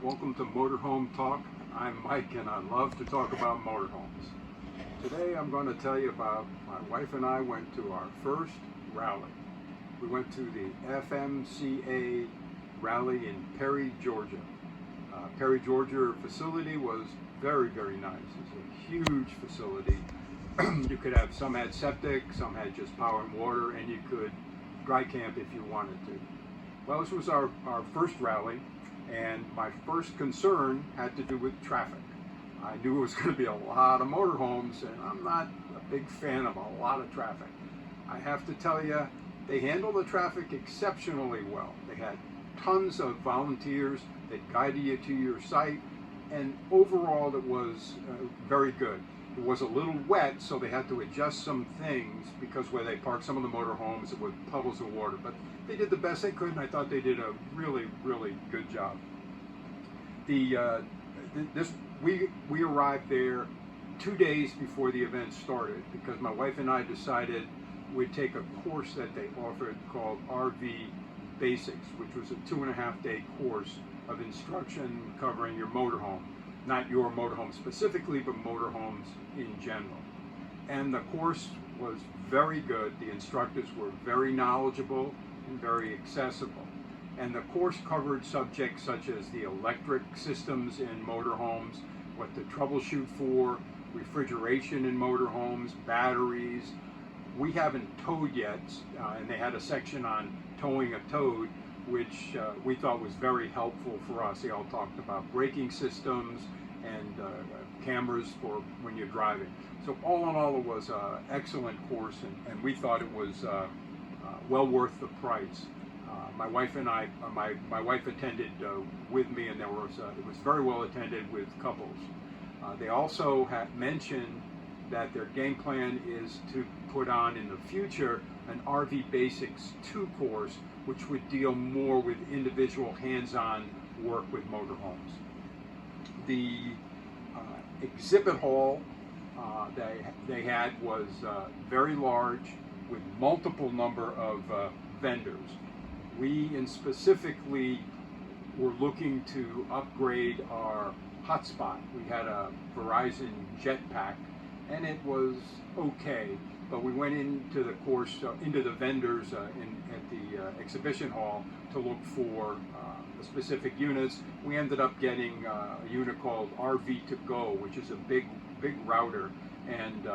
Welcome to Motorhome Talk. I'm Mike and I love to talk about motorhomes. Today I'm going to tell you about my wife and I went to our first rally. We went to the FMCA rally in Perry, Georgia. Perry, Georgia facility was very, very nice. It's a huge facility. You could have, some had septic, some had just power and water, and you could dry camp if you wanted to. Well, this was our first rally, and my first concern had to do with traffic. I knew it was going to be a lot of motorhomes, and I'm not a big fan of a lot of traffic. I have to tell you, they handled the traffic exceptionally well. They had tons of volunteers that guided you to your site, and overall it was very good. It was a little wet, so they had to adjust some things because where they parked some of the motorhomes, it was puddles of water. But they did the best they could, and I thought they did a really, really good job. We arrived there 2 days before the event started because my wife and I decided we'd take a course that they offered called RV Basics, which was a 2.5-day course of instruction covering your motorhome. Not your motorhome specifically, but motorhomes in general. And the course was very good. The instructors were very knowledgeable and very accessible. And the course covered subjects such as the electric systems in motorhomes, what to troubleshoot for, refrigeration in motorhomes, batteries. We haven't towed yet, and they had a section on towing a towed, which we thought was very helpful for us. They all talked about braking systems and cameras for when you're driving. So all in all, it was an excellent course, and we thought it was well worth the price. My wife and I, my wife attended with me, and it was very well attended with couples. They also had mentioned that their game plan is to put on in the future an RV Basics 2 course, which would deal more with individual hands-on work with motorhomes. The exhibit hall they had was very large with multiple number of vendors. We specifically were looking to upgrade our hotspot. We had a Verizon Jetpack, and it was okay, but we went into the course, into the vendors at the exhibition hall to look for the specific units. We ended up getting a unit called RV2Go, which is a big router, and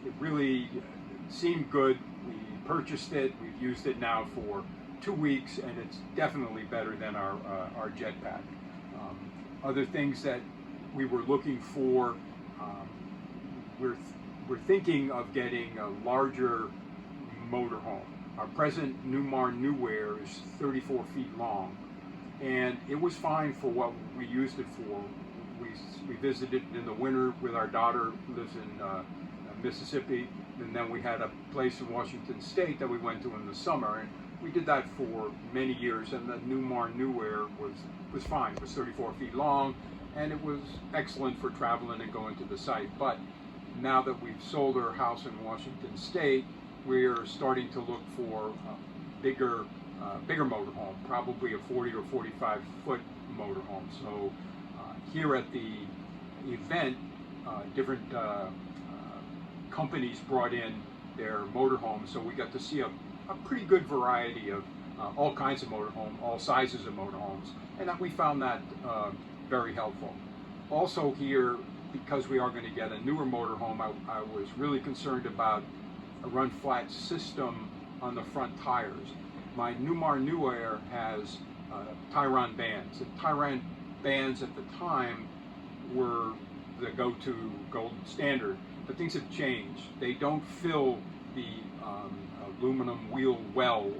it really seemed good. We purchased it. We've used it now for 2 weeks, and it's definitely better than our Jetpack. Other things that we were looking for, we're thinking of getting a larger motorhome. Our present Newmar Newware is 34 feet long, and it was fine for what we used it for. We visited in the winter with our daughter, who lives in Mississippi, and then we had a place in Washington State that we went to in the summer, and we did that for many years, and the Newmar Newware was fine. It was 34 feet long, and it was excellent for traveling and going to the site. But now that we've sold our house in Washington State, we're starting to look for a bigger motorhome, probably a 40 or 45 foot motorhome. So here at the event, different companies brought in their motorhomes, so we got to see a pretty good variety of all kinds of motorhome, all sizes of motorhomes, and we found that very helpful. Also here, because we are going to get a newer motorhome, I was really concerned about a run-flat system on the front tires. My Newmar Newware has tie-run bands. And tie-run bands at the time were the go-to gold standard, but things have changed. They don't fill the aluminum wheel well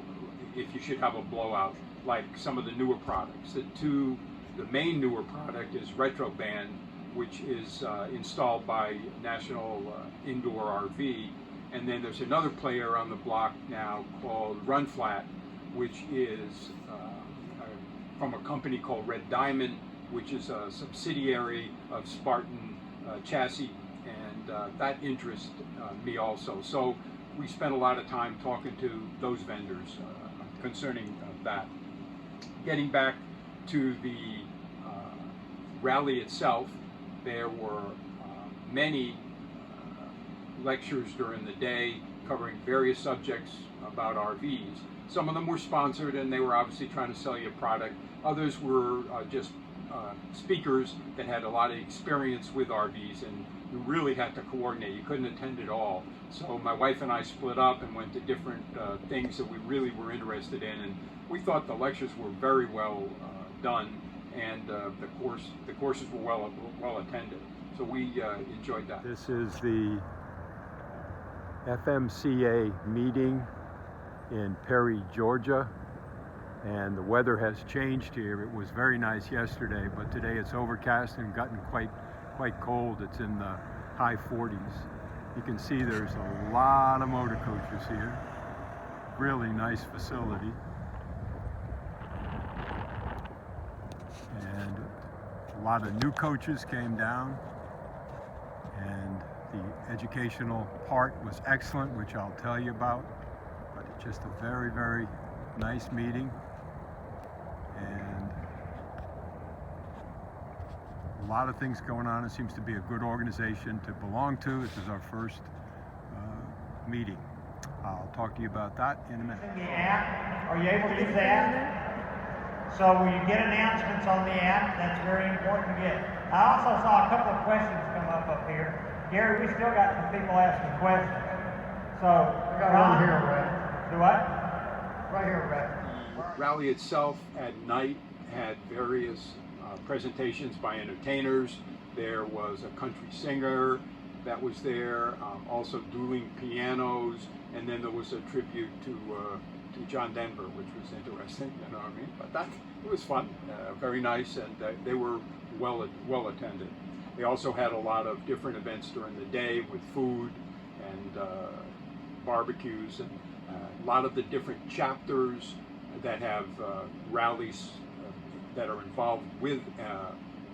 if you should have a blowout like some of the newer products. The main newer product is Retro Band, which is installed by National Indoor RV, and then there's another player on the block now called Run Flat, which is from a company called Red Diamond, which is a subsidiary of Spartan Chassis, and that interests me also. So we spent a lot of time talking to those vendors concerning that. Getting back to the rally itself, there were many lectures during the day covering various subjects about RVs. Some of them were sponsored and they were obviously trying to sell you a product. Others were just speakers that had a lot of experience with RVs, and you really had to coordinate. You couldn't attend it all. So my wife and I split up and went to different things that we really were interested in, and we thought the lectures were very well done, and the courses were well attended. So we enjoyed that. This is the FMCA meeting in Perry, Georgia, and the weather has changed here. It was very nice yesterday, but today it's overcast and gotten quite cold. It's in the high 40s. You can see there's a lot of motor coaches here. Really nice facility. And a lot of new coaches came down, and the educational part was excellent, which I'll tell you about. But it's just a very, very nice meeting, and a lot of things going on. It seems to be a good organization to belong to. This is our first meeting. I'll talk to you about that in a minute. The app, are you able to use the app? So when you get announcements on the app, that's very important to get. I also saw a couple of questions come up here. Gary, we still got some people asking questions. So, I got one here, Brett. Do what? Right here, Brett. The rally itself at night had various presentations by entertainers. There was a country singer that was there, also dueling pianos, and then there was a tribute to John Denver, which was interesting, you know what I mean? But it was fun, very nice, and they were well attended. They also had a lot of different events during the day with food and barbecues, and a lot of the different chapters that have rallies that are involved with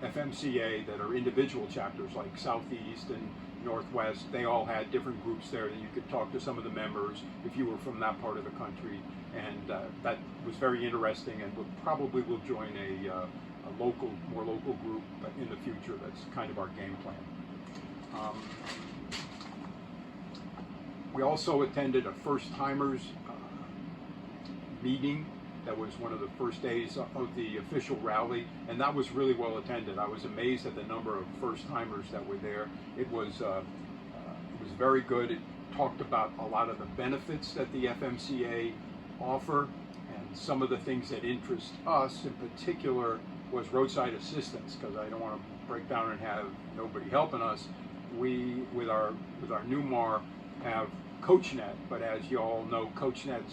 FMCA, that are individual chapters like Southeast and Northwest. They all had different groups there that you could talk to some of the members if you were from that part of the country, and that was very interesting, and probably will join a more local group in the future. That's kind of our game plan. We also attended a first-timers meeting. That was one of the first days of the official rally, and that was really well attended. I was amazed at the number of first-timers that were there. It was very good. It talked about a lot of the benefits that the FMCA offer, and some of the things that interest us in particular was roadside assistance, because I don't want to break down and have nobody helping us. We, with our Newmar, have CoachNet, but as you all know, CoachNet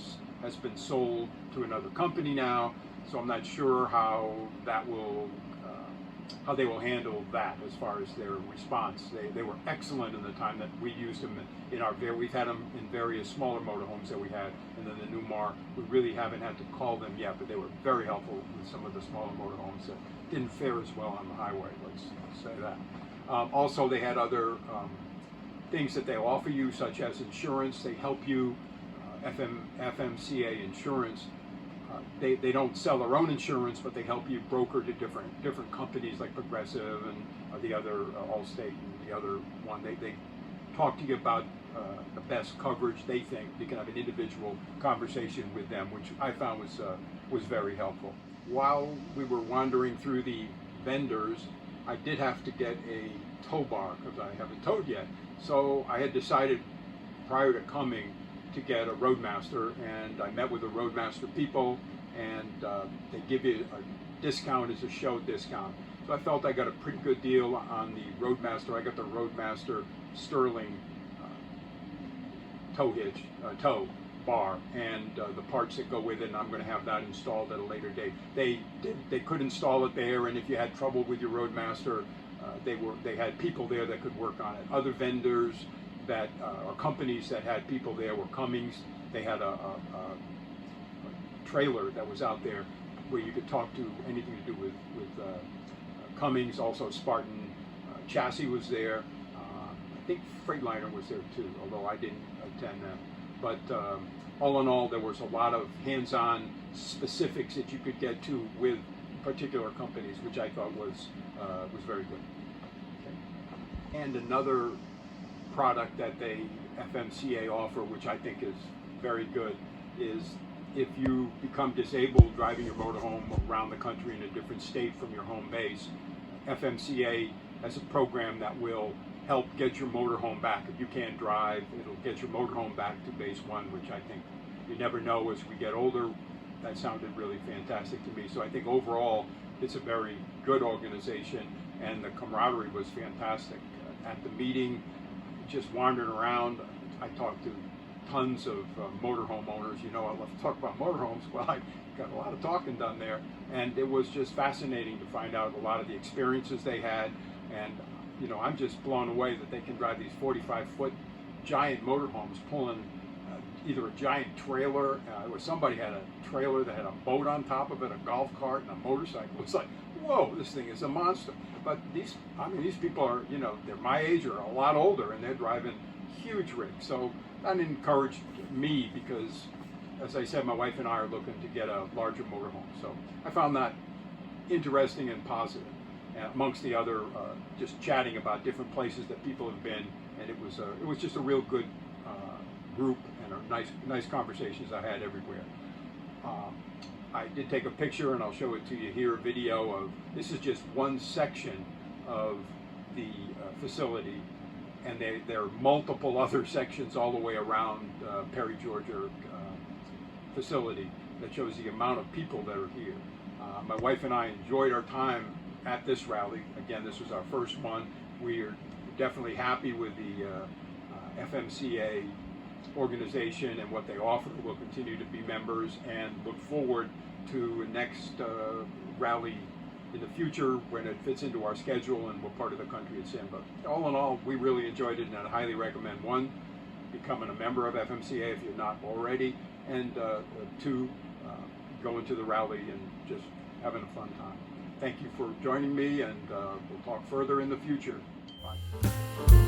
has been sold to another company now, so I'm not sure how they will handle that as far as their response. They were excellent in the time that we used them we've had them in various smaller motorhomes that we had, and then the Newmar, we really haven't had to call them yet, but they were very helpful with some of the smaller motorhomes that didn't fare as well on the highway, let's say that. Also, they had other things that they offer you, such as insurance. They help you, FMCA insurance. They don't sell their own insurance, but they help you broker to different companies like Progressive and the other Allstate and the other one. They talk to you about the best coverage they think. You can have an individual conversation with them, which I found was very helpful. While we were wandering through the vendors, I did have to get a tow bar because I haven't towed yet. So I had decided prior to coming to get a Roadmaster, and I met with the Roadmaster people, and they give you a discount as a show discount. So I felt I got a pretty good deal on the Roadmaster. I got the Roadmaster Sterling tow bar, and the parts that go with it, and I'm going to have that installed at a later date. They could install it there, and if you had trouble with your Roadmaster, they had people there that could work on it. Other vendors that or companies that had people there were Cummins. They had a trailer that was out there where you could talk to anything to do with Cummins. Also Spartan Chassis was there. I think Freightliner was there too, although I didn't attend that. But all in all, there was a lot of hands-on specifics that you could get to with particular companies, which I thought was was very good. And another product that they FMCA offer, which I think is very good, is if you become disabled driving your motorhome around the country in a different state from your home base, FMCA has a program that will help get your motorhome back. If you can't drive, it'll get your motorhome back to base one, which I think you never know as we get older. That sounded really fantastic to me. So I think overall, it's a very good organization, and the camaraderie was fantastic. At the meeting, just wandering around, I talked to tons of motorhome owners. You know, I love to talk about motorhomes. Well, I got a lot of talking done there, and it was just fascinating to find out a lot of the experiences they had. And you know, I'm just blown away that they can drive these 45-foot giant motorhomes pulling either a giant trailer, or somebody had a trailer that had a boat on top of it, a golf cart, and a motorcycle. It's like, whoa, this thing is a monster. But these people are, you know, they're my age or a lot older, and they're driving huge rigs. So that encouraged me because, as I said, my wife and I are looking to get a larger motorhome. So I found that interesting and positive. Amongst the other, just chatting about different places that people have been, and it was just a real good group and a nice conversations I had everywhere. I did take a picture, and I'll show it to you here, a video of, this is just one section of the facility, and there are multiple other sections all the way around Perry, Georgia facility that shows the amount of people that are here. My wife and I enjoyed our time at this rally. Again, this was our first one. We are definitely happy with the FMCA organization and what they offer. We'll continue to be members and look forward to a next rally in the future when it fits into our schedule and what part of the country it's in. But all in all, we really enjoyed it, and I highly recommend, one, becoming a member of FMCA if you're not already, and two, going to the rally and just having a fun time. Thank you for joining me, and we'll talk further in the future. Bye.